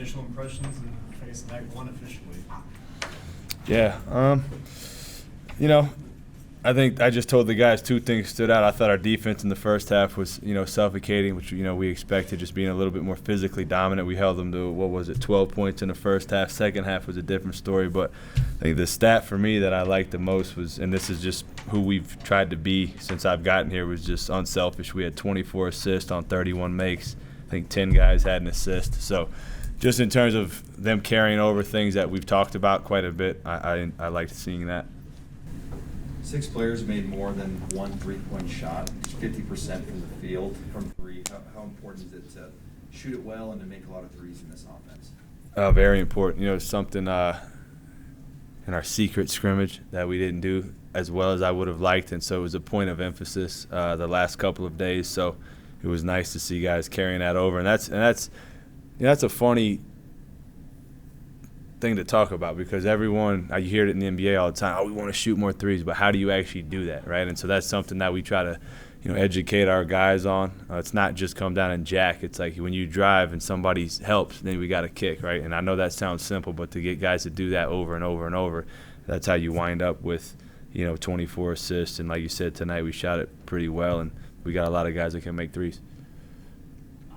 initial impressions and facing Act 1 officially? Yeah, you know, I think I just told the guys two things stood out. I thought our defense in the first half was, suffocating, which, we expected, just being a little bit more physically dominant. We held them to, 12 points in the first half. Second half was a different story. But I think the stat for me that I liked the most was, and this is just who we've tried to be since I've gotten here, was just unselfish. We had 24 assists on 31 makes. I think 10 guys had an assist. So just in terms of them carrying over things that we've talked about quite a bit, I liked seeing that. 6 players made more than one three-point shot, 50% from the field from three. How important is it to shoot it well and to make a lot of threes in this offense? Very important. Something in our secret scrimmage that we didn't do as well as I would have liked, and so it was a point of emphasis the last couple of days. So it was nice to see guys carrying that over, and that's a funny thing to talk about, because everyone, you hear it in the NBA all the time, we want to shoot more threes, but how do you actually do that, right? And so that's something that we try to educate our guys on. It's not just come down and jack. It's like when you drive and somebody helps, then we got to kick, right? And I know that sounds simple, but to get guys to do that over and over and over, that's how you wind up with 24 assists. And like you said, tonight we shot it pretty well, and we got a lot of guys that can make threes.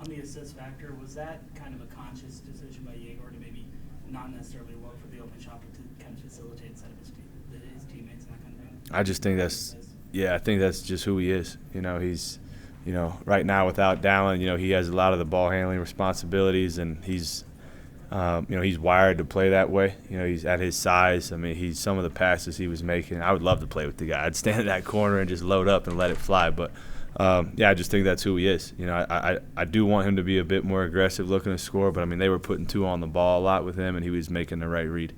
On the assist factor, was that kind of a conscious decision by Yegor to maybe not necessarily look for the open shot, but to kind of facilitate instead of his teammates and that kind of thing? I just think I think that's just who he is. He's, right now without Dallin, he has a lot of the ball handling responsibilities, and he's wired to play that way. He's at his size. I mean, some of the passes he was making, I would love to play with the guy. I'd stand in that corner and just load up and let it fly. But I just think that's who he is. I do want him to be a bit more aggressive looking to score, but I mean, they were putting 2 on the ball a lot with him, and he was making the right read.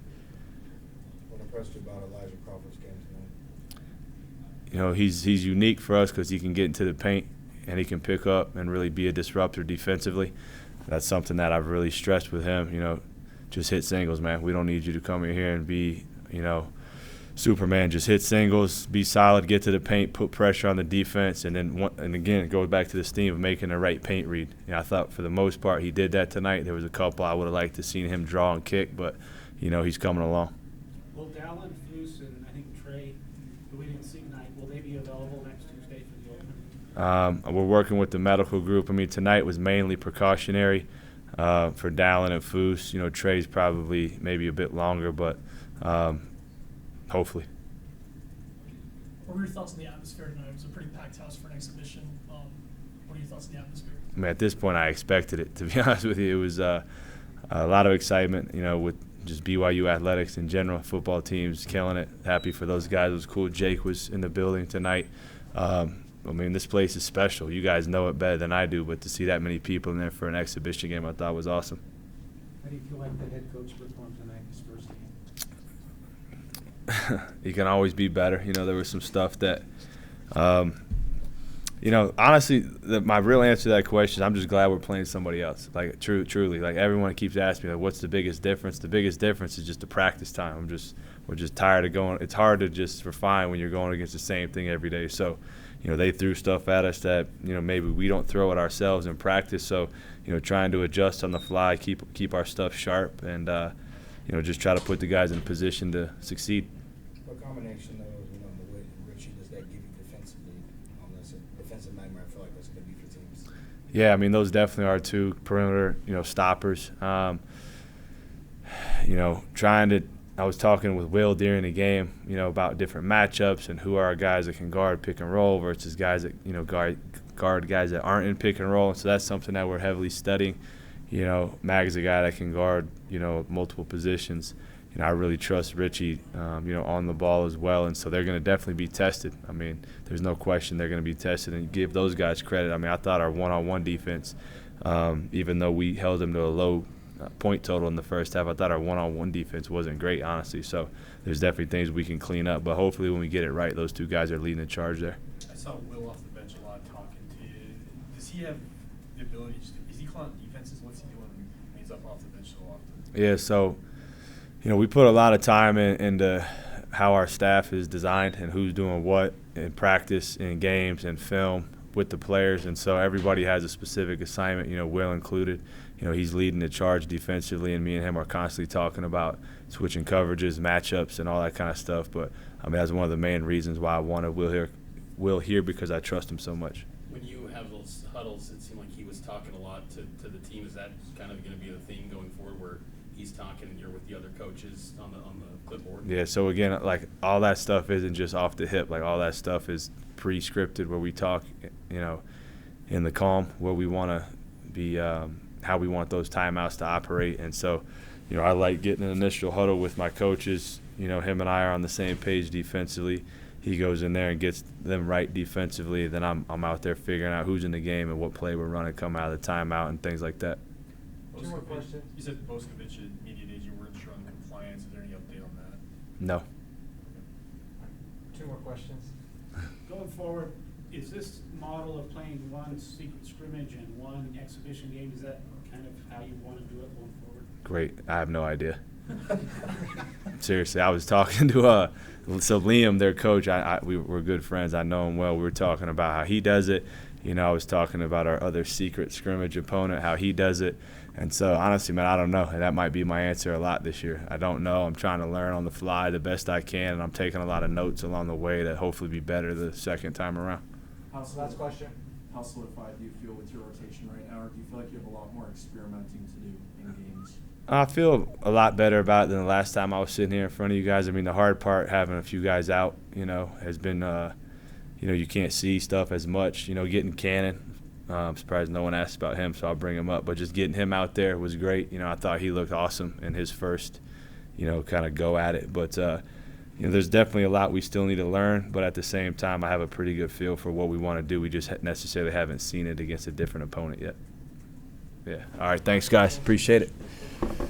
What impressed you about Elijah Crawford's game tonight? He's unique for us because he can get into the paint and he can pick up and really be a disruptor defensively. That's something that I've really stressed with him. Just hit singles, man. We don't need you to come in here and be, Superman. Just hit singles, be solid, get to the paint, put pressure on the defense, and again, it goes back to this theme of making the right paint read. I thought for the most part he did that tonight. There was a couple I would have liked to seen him draw and kick, but he's coming along. Will Dallin, Foose, and I think Trey, who we didn't see tonight, will they be available next Tuesday for the opener? We're working with the medical group. I mean, tonight was mainly precautionary for Dallin and Foose. Trey's probably maybe a bit longer, but hopefully. What were your thoughts on the atmosphere tonight? It was a pretty packed house for an exhibition. What are your thoughts on the atmosphere? I mean, at this point, I expected it, to be honest with you. It was a lot of excitement, with just BYU athletics in general. Football teams killing it. Happy for those guys. It was cool. Jake was in the building tonight. I mean, this place is special. You guys know it better than I do, but to see that many people in there for an exhibition game, I thought was awesome. How do you feel like the head coach performed tonight in his first game? He can always be better. There was some stuff that, honestly, my real answer to that question is I'm just glad we're playing somebody else. Like, truly. Like, everyone keeps asking me, like, what's the biggest difference? The biggest difference is just the practice time. We're just tired of going. It's hard to just refine when you're going against the same thing every day. So, they threw stuff at us that, maybe we don't throw at ourselves in practice. So, trying to adjust on the fly, keep our stuff sharp, and, just try to put the guys in a position to succeed. What combination of the way Richie does that give you defensively on this defensive nightmare? I feel like that's going to be for teams. Yeah, I mean, those definitely are 2 perimeter, stoppers. I was talking with Will during the game, about different matchups and who are our guys that can guard pick and roll versus guys that, guard guys that aren't in pick and roll. So that's something that we're heavily studying. Mag's a guy that can guard, multiple positions. I really trust Richie, on the ball as well, and so they're going to definitely be tested. I mean, there's no question they're going to be tested, and give those guys credit. I mean, I thought our one-on-one defense, even though we held them to a low point total in the first half, I thought our one-on-one defense wasn't great, honestly. So there's definitely things we can clean up, but hopefully when we get it right, those 2 guys are leading the charge there. I saw Will off the bench a lot talking to you. Does he have the ability – is he calling defenses? What's he doing when he's up off the bench so often? Yeah, so – we put a lot of time into how our staff is designed and who's doing what in practice, in games, and film with the players. And so everybody has a specific assignment, Will included. he's leading the charge defensively, and me and him are constantly talking about switching coverages, matchups, and all that kind of stuff. But that's one of the main reasons why I wanted Will here because I trust him so much. When you have those huddles, it seemed like he was talking a lot to the team. Is that kind of going to be the theme going forward, where he's talking and you're with the other coaches on the clipboard? Yeah. So again, like all that stuff isn't just off the hip. Like all that stuff is pre-scripted, where we talk, in the calm, where we want to be, how we want those timeouts to operate. And so, I like getting an initial huddle with my coaches. Him and I are on the same page defensively. He goes in there and gets them right defensively. Then I'm out there figuring out who's in the game and what play we're running, come out of the timeout and things like that. Two more questions. You said Postgame at media days you weren't sure on compliance. Is there any update on that? No. Two more questions. Going forward, is this model of playing one secret scrimmage and one exhibition game, is that kind of how you want to do it going forward? Great. I have no idea. Seriously, I was talking to so Liam, their coach. We were good friends. I know him well. We were talking about how he does it. I was talking about our other secret scrimmage opponent, how he does it. And so, honestly, man, I don't know. And that might be my answer a lot this year. I don't know. I'm trying to learn on the fly the best I can, and I'm taking a lot of notes along the way to hopefully be better the second time around. Last question. How solidified do you feel with your rotation right now, or do you feel like you have a lot more experimenting to do in games? I feel a lot better about it than the last time I was sitting here in front of you guys. The hard part, having a few guys out, has been, you can't see stuff as much. Getting Cannon, I'm surprised no one asked about him, so I'll bring him up. But just getting him out there was great. I thought he looked awesome in his first, kind of go at it. But, there's definitely a lot we still need to learn. But at the same time, I have a pretty good feel for what we want to do. We just necessarily haven't seen it against a different opponent yet. Yeah. All right. Thanks, guys. Appreciate it.